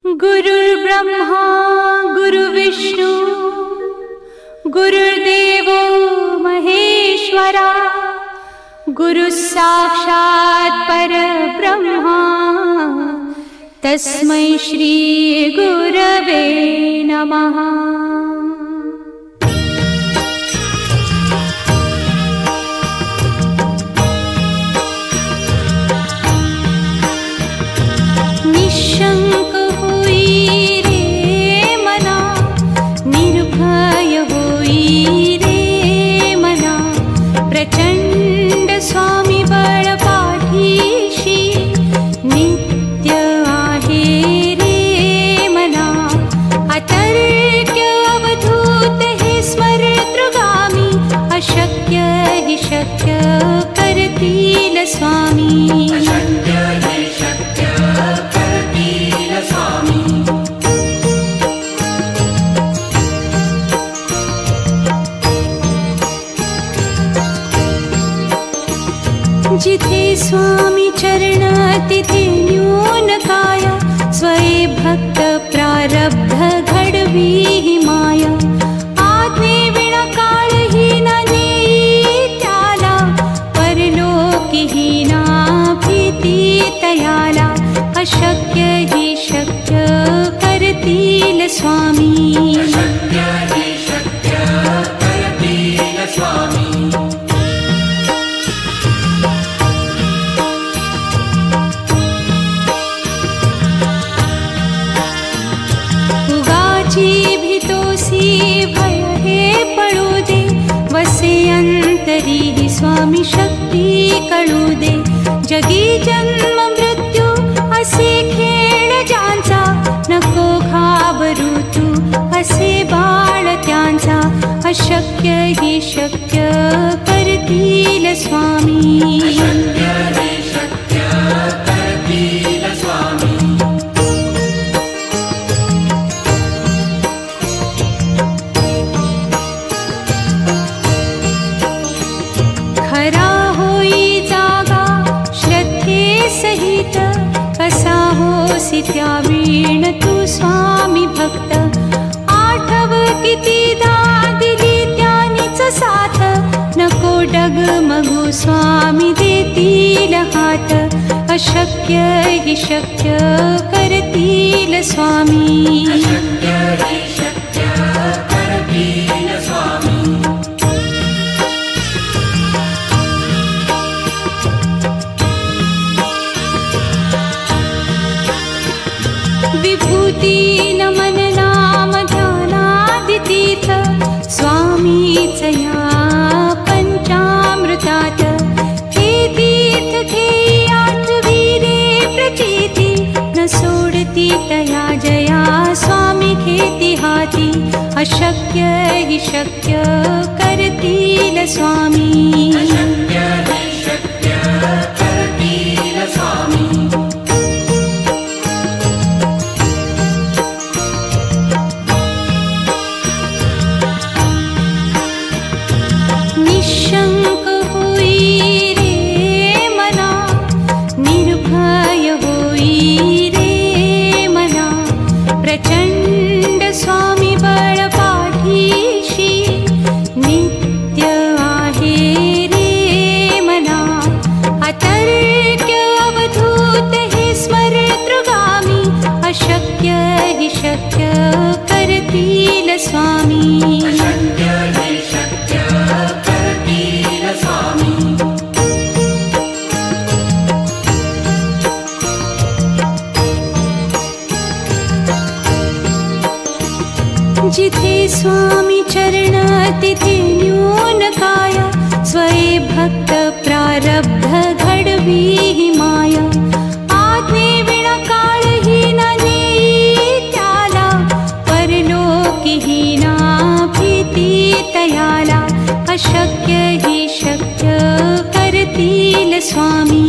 गुरुर्ब्रह्मा गुरुविष्णु गुरुर्देवो महेश्वरा गुरुसाक्षात् परब्रह्मा तस्मै श्री गुरवे नमः। निशंक होई रे मना, निर्भय होई रे मना, प्रचंड स्वामी बळ पाठीशी नित्य आहे रे मना। अतर्क्य अवधूत हे स्मरतृगामी, अशक्य हि शक्य करतील स्वामी। जिथे स्वामी चरण तिथे न्यून काया, स्वये भक्त प्रारब्ध घडवी ही माया। आज्ञे विना काळही न नेई त्याला, परलोकी ही ना भीती तयाला। अशक्य ही शक्य करतील स्वामी। भीतोसी भय हे पळू दे, वसे अंतरी ही स्वामी शक्ती कळू दे। जगी जन्म मृत्यू असे खेळ ज्यांचा, नको घाबरू तू असे बाळ त्यांचा। अशक्य ही शक्य करतील स्वामी। खरा होई जागा श्रद्धे सहित, कसा होसी त्या वीण तू स्वामी भक्त। आठव कितीदा दिली त्यानीच साथ, नको डगमगू स्वामी देतील हात। अशक्य हि शक्य करतील स्वामी। विभूती नमन नाम ध्यानादितीर्थ, स्वामीच या पंचामृतात। हे तीर्थ घेई आठवी रे प्रचिती, न सोडती तया जया स्वामी घेती हाती। अशक्य हि शक्य करतील स्वामी। निशंक होई रे मना, निर्भय होई रे मना, प्रचंड स्वामी बळ पाठीशी नित्य आहे रे मना। अतर्क्य अवधूत हे स्मरतृगामी, अशक्य हि शक्य करतील स्वामी। जिथे स्वामी चरण तिथे न्यून काया, स्वये भक्त प्रारब्ध घडवी ही माया। आज्ञे विना काळही न नेई त्याला, परलोकी ही ना भीती तयाला। अशक्य ही शक्य करतील स्वामी।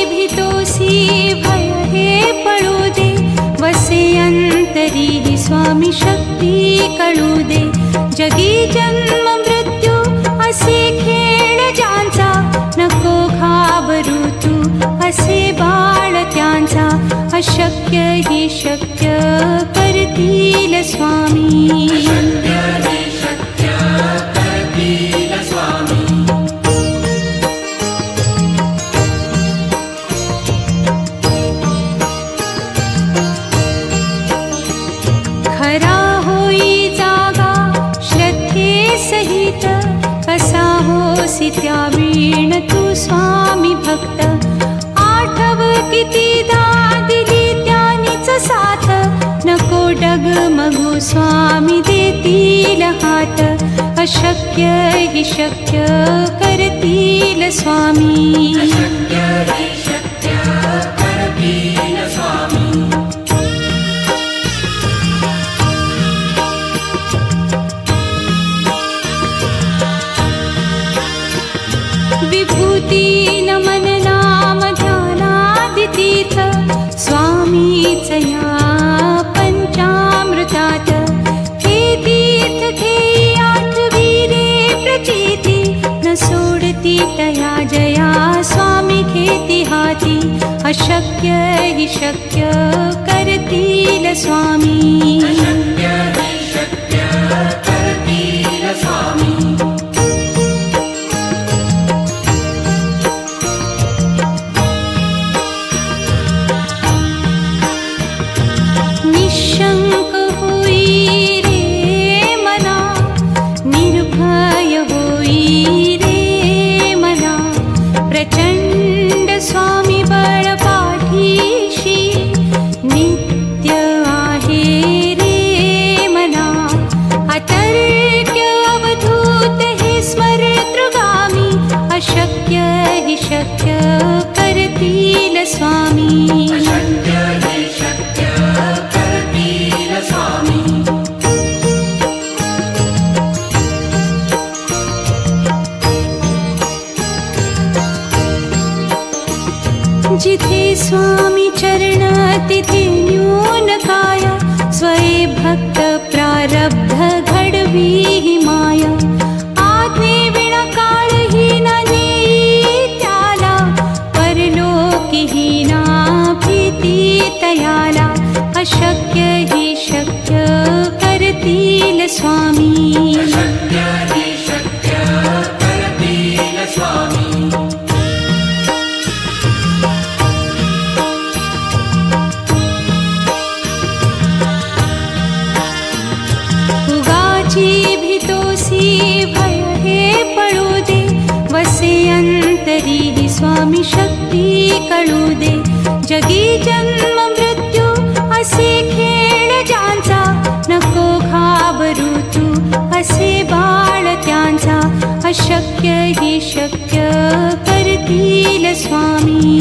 भीतोसी भय हे पळू दे, वसे अंत स्वामी शक्ती कळू दे. जगी जन्म मृत्यू असे खेळ ज्यांचा, नको घाबरू तू असे बाळ त्यांचा. अशक्य ही शक्य करतील स्वामी. खरा होई जागा श्रद्धे सहित, कसा होसी त्या वीण तू स्वामी भक्त. आठव कितीदा दिली त्यानीच साथ, नको डगमगू स्वामी देतील हात. अशक्य ही शक्य करतील स्वामी. विभूती नमन नाम ध्यानादितीर्थ, स्वामीच या पंचामृतात. हे तीर्थ घेई आठवी रे प्रचिती, न सोडती तया जया स्वामी घेती हाती. अशक्य ही शक्य करतील स्वामी. निशंक होई रे मना, निर्भय होई रे मना. प्रचंड स्वामी बळ पाठीशी, नित्य आहे रे मना. अतर्क्य अवधूत हे स्मरतृगामी, अशक्य ही शक्य करतील स्वामी. जिथे स्वामी चरण तिथे न्यून काया, स्वये भक्त प्रारब्ध घडवी ही माया. आज्ञे विना काळही ना नेई त्याला, परलोकी ही ना भीती तयाला. अशक्य ही शक्य करतील स्वामी. उगाची भीतोसी भय हे पळू दे, वसे अंतरी ही स्वामी शक्ती कळू दे. जगी जन्म मृत्यू असे खेळ ज्यांचा, नको घाबरू तू असे बाळ त्यांचा. अशक्य ही शक्य करतील स्वामी.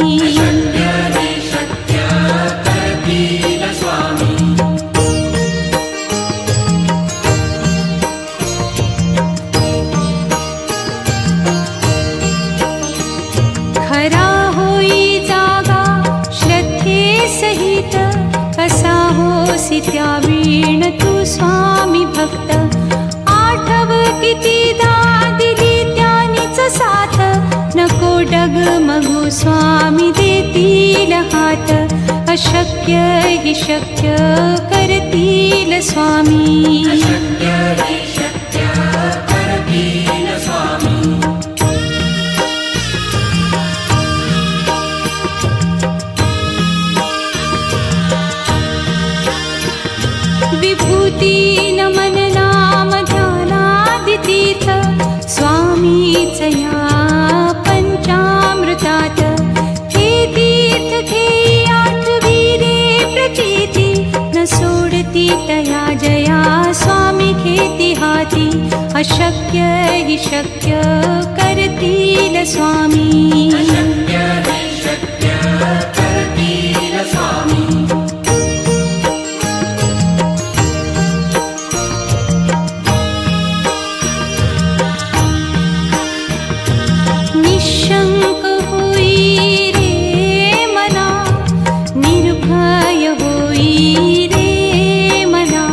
खरा होई जागा श्रद्धे सहित, कसा होसी त्या वीण तू स्वामी भक्त. आठव कितीदा दिली त्यानीच साथ, नको डगमगू स्वामी देतील हात. अशक्य ही शक्य करतील स्वामी. विभूती नमन नाम ध्यानादितीर्थ, स्वामीच या पंचामृतात. हे तीर्थ घेई आठवी रे प्रचिती, न सोडती तया जया स्वामी घेती हाती. अशक्य ही शक्य करतील स्वामी. निशंक होई रे मना, निर्भय होई रे मना.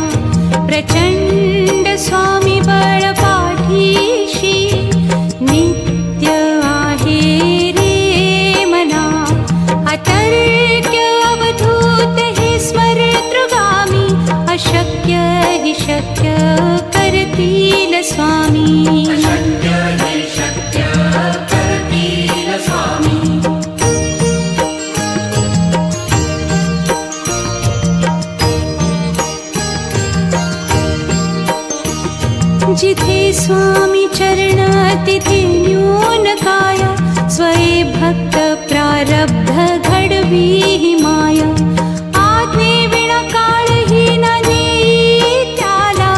शक्य करतील स्वामी. अशक्य हि शक्य करतील स्वामी. जिथे स्वामी चरण तिथे न्यून काया. स्वये भक्त प्रारब्ध घडवी ही माया. आज्ञे विना काळहीन नेई त्याला.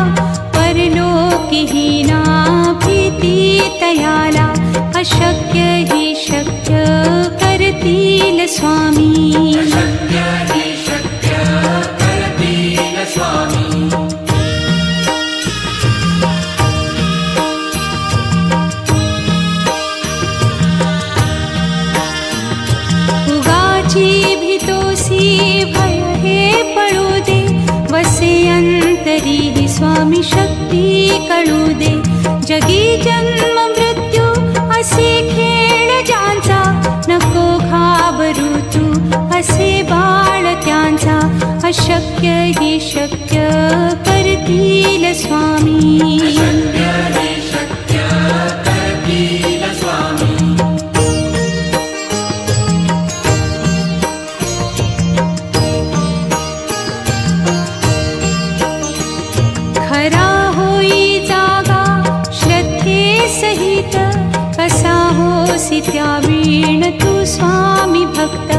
परलोकीहीना भीती तयाला. अशक्य हि शक्य करतील स्वामी. अशक्य हि शक्य करतील स्वामी. भय हे पळू दे. वसे अंतरी ही स्वामी शक्ती कळू दे. जगी जन्म मृत्यू असे खेळ ज्यांचा. नको घाबरू तू असे बाळ त्यांचा. अशक्य हि शक्य करतील स्वामी. अशक्य हि शक्य करतील स्वामी. खरा होई जागा श्रद्धे सहित. कसा होसी त्या वीण तू स्वामी भक्त.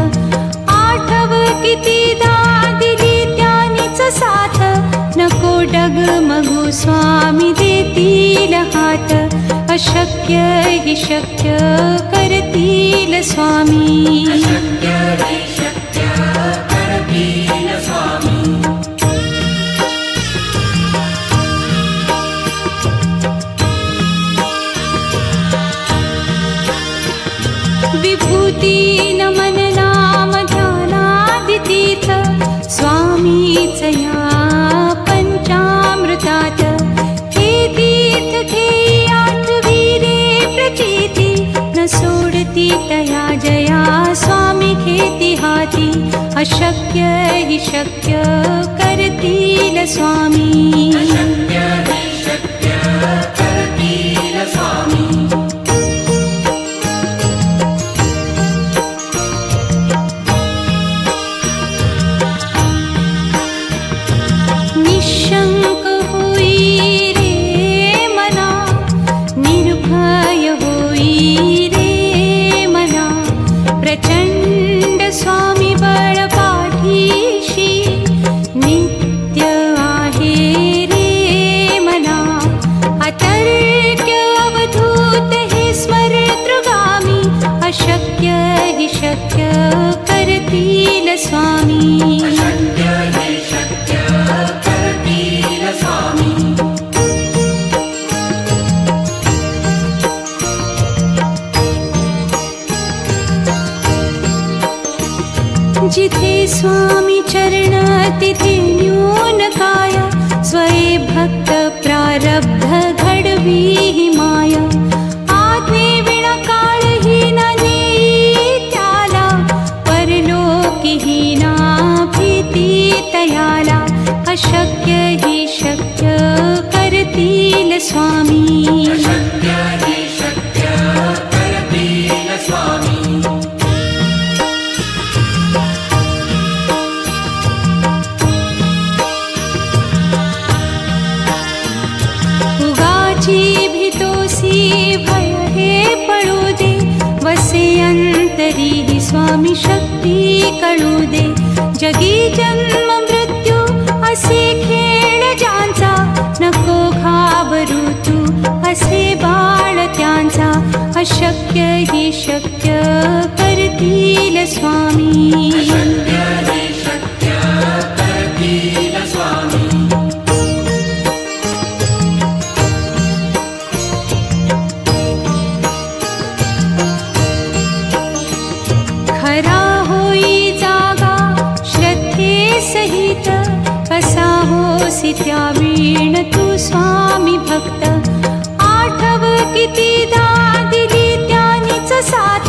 आठव कितीदा दिली त्यानीच साथ. नको डगमगू स्वामी देतील हात. अशक्य हि शक्य करतील स्वामी. अशक्य हि शक्य करतील स्वामी. विभूती नमन नाम ध्यानादितीर्थ. स्वामीच या पंचामृतात. हे तीर्थ घेई आठवी रे प्रचिती. न सोडती तया जया स्वामी घेती हाती. अशक्य हि शक्य करतील स्वामी. अशक्य हि शक्य करतील स्वामी. निशंक होई रे मना. निर्भय होई रे मना. प्रचंड स्वामी बळ पाठीशी. नित्य आहे रे मना. अतर्क्य अवधूत हे स्मरतृगामी. अशक्य हि शक्य करतील स्वामी. अशक्य हि शक्य करतील स्वामी. जिथे स्वामी चरण तिथे न्यून काया. स्वये भक्त प्रारब्ध घडवी ही माया. आज्ञे विना काळहीन नेई त्याला. परलोकीहीना भीती तयाला. अशक्य हि शक्य करतील स्वामी. अशक्य हि शक्य करतील स्वामी. उगाची भीतोसी भय हे पळू दे. वसे अंतरी ही स्वामी शक्ती कळू दे. जगी जन्म मृत्यू असे खेळ ज्यांचा. नको घाबरू तू असे बाळ त्यांचा. अशक्य हि शक्य करतील स्वामी. अशक्य हि शक्य करतील स्वामी. खरा होई जागा श्रद्धे सहित. कसा होसी त्या वीण तू स्वामी भक्त. आठव कितीदा दिली त्यानीच साथ.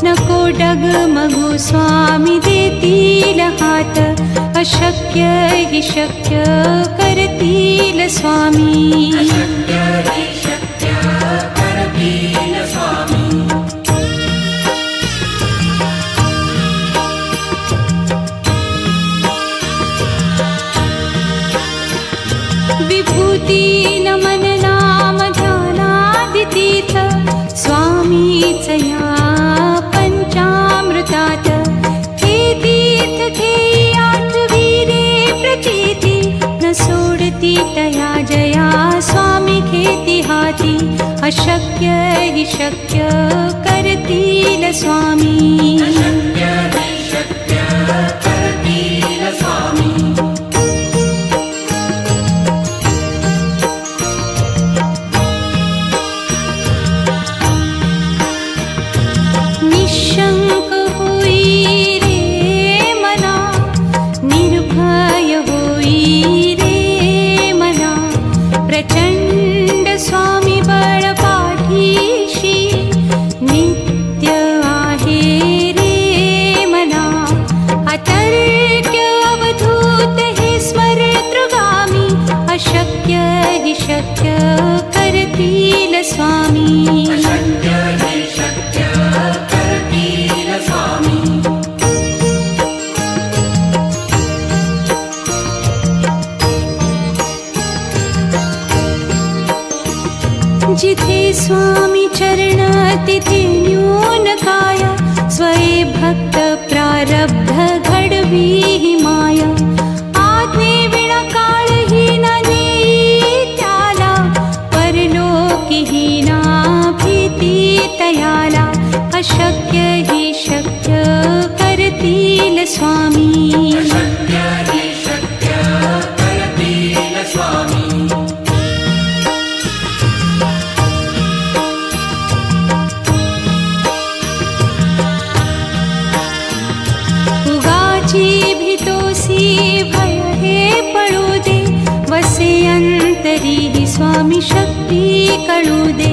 नको डगमगू स्वामी देतील देतील हात अशक्य हि शक्य करतील स्वामी अशक्य हि शक्य करतील स्वामी विभूती नमन नाम ध्यानादितीर्थ स्वामीच या पंचामृतात हे तीर्थ घेई आठवी रे प्रचिती न सोडती तया जया स्वामी घेती हाती अशक्य हि शक्य करतील स्वामी अशक्य हि शक्य करतील स्वामी निशंक होई रे मना निर्भय होई रे मना प्रचंड स्वामी बळ पाठीशी नित्य आहे रे मना अतर्क्य अवधूत हे स्मरतृगामी अशक्य हि शक्य करतील स्वामी अशक्य हि शक्य करतील स्वामी जिथे स्वामी चरण तिथे न्यून काय स्वये भक्त प्रारब्ध घडवी हि माया आज्ञे विना काळही न नेई त्याला परलोकी हि ना भीती तयाला अशक्य हि शक्य करतील स्वामी अशक्य हि शक्य करतील स्वामी उगाची भीतोसी भय हे पळू दे वसे अंतरी हि स्वामी शक्ती कळू दे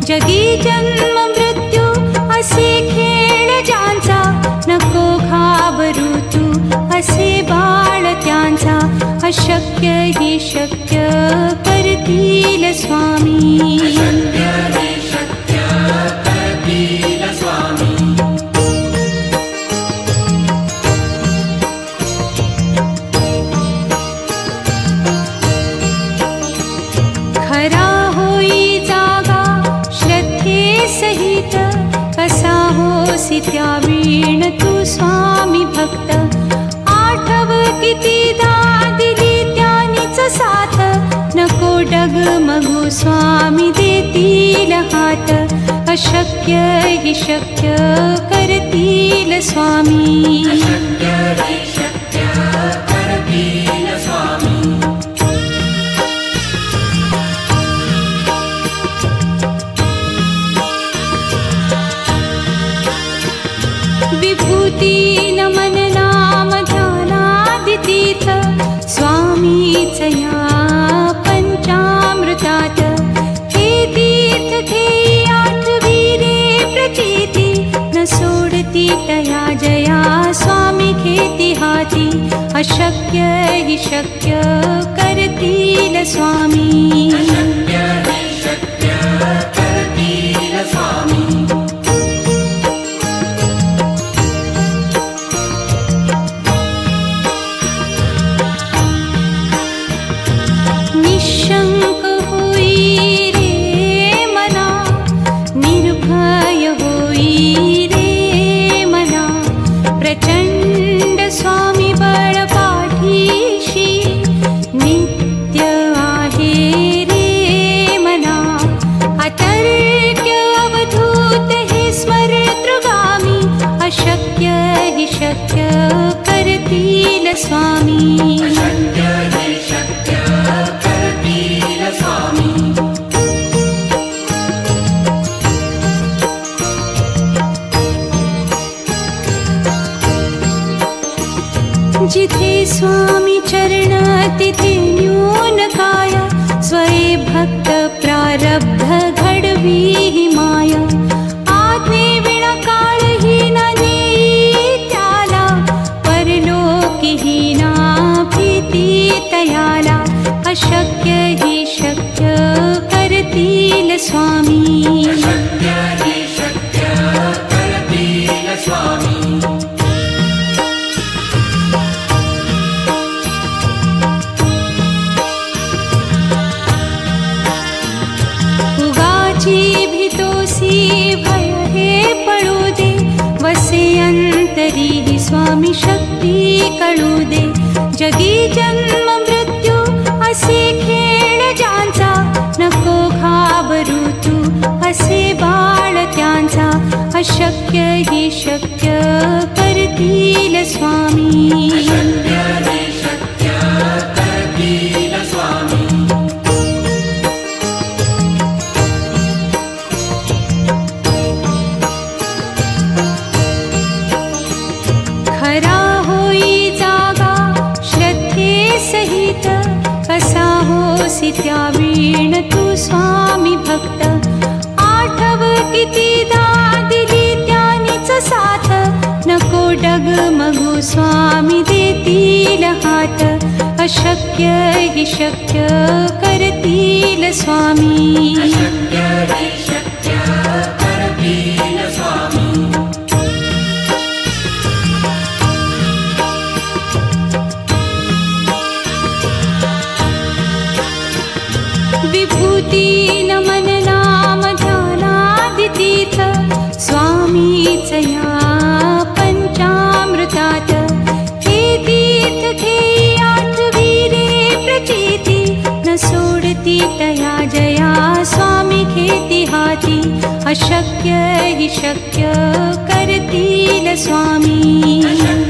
जगी जन्म मृत्यू असे खेळ ज्यांचा नको घाबरू तू असे बाळ त्यांचा अशक्य हि शक्य करतील स्वामी अशक्य हि शक्य करतील स्वामी खरा होई जागा श्रद्धे सहित कसा होसी त्या वीण तू स्वामी भक्त आठव कितीदा दिली त्यानीच साथ नको डगमगू स्वामी देतील हात अशक्य हि शक्य करतील स्वामी अशक्य हि शक्य करतील स्वामी विभूती नमन नाम ध्यानादितीर्थ स्वामीच या पंचामृतात हे तीर्थ घेई आठवी रे प्रचिती न सोडती तया जया स्वामी घेती हाती अशक्य हि शक्य करतील स्वामी अशक्य हि शक्य करतील स्वामी निशंक होई रे मना निर्भय होई रे मना प्रचंड स्वामी बळ पाठीशी नित्य आहे रे मना अतर्क्य अवधूत हे स्मरतृगामी अशक्य हि शक्य करतील स्वामी अशक्य हि शक्य करतील स्वामी जिथे स्वामी चरण तिथे न्यून काय स्वये भक्त प्रारब्ध घडवी हि माया आज्ञे विना काळही न नेई त्याला परलोकी अशक्य हि शक्य करतील स्वामी अशक्य हि शक्य करतील स्वामी उगाची भीतोसी भय हे पळू दे वसे अंतरी हि स्वामी शक्ती कळू दे जगी जन्म मृत्यू असे खेळ ज्यांचा नको घाबरू तू असे बाळ त्यांचा अशक्य हि शक्य करतील स्वामी अशक्य हि शक्य करतील स्वामी खरा होई जागा श्रद्धे सहित कसा होसी त्या वीण तू स्वामी भक्त आठव कितीदा दिली त्यानीच साथ नको डगमगू स्वामी देतील हात अशक्य हि शक्य करतील स्वामी अशक्य हि शक्य करतील स्वामी विभूती नमन नाम ध्यानादितीर्थ स्वामीच या पंचामृतात हे तीर्थ घेई आठवी रे प्रचिती न सोडती तया जया स्वामी घेती हाती अशक्य हि शक्य करतील स्वामी अशक्य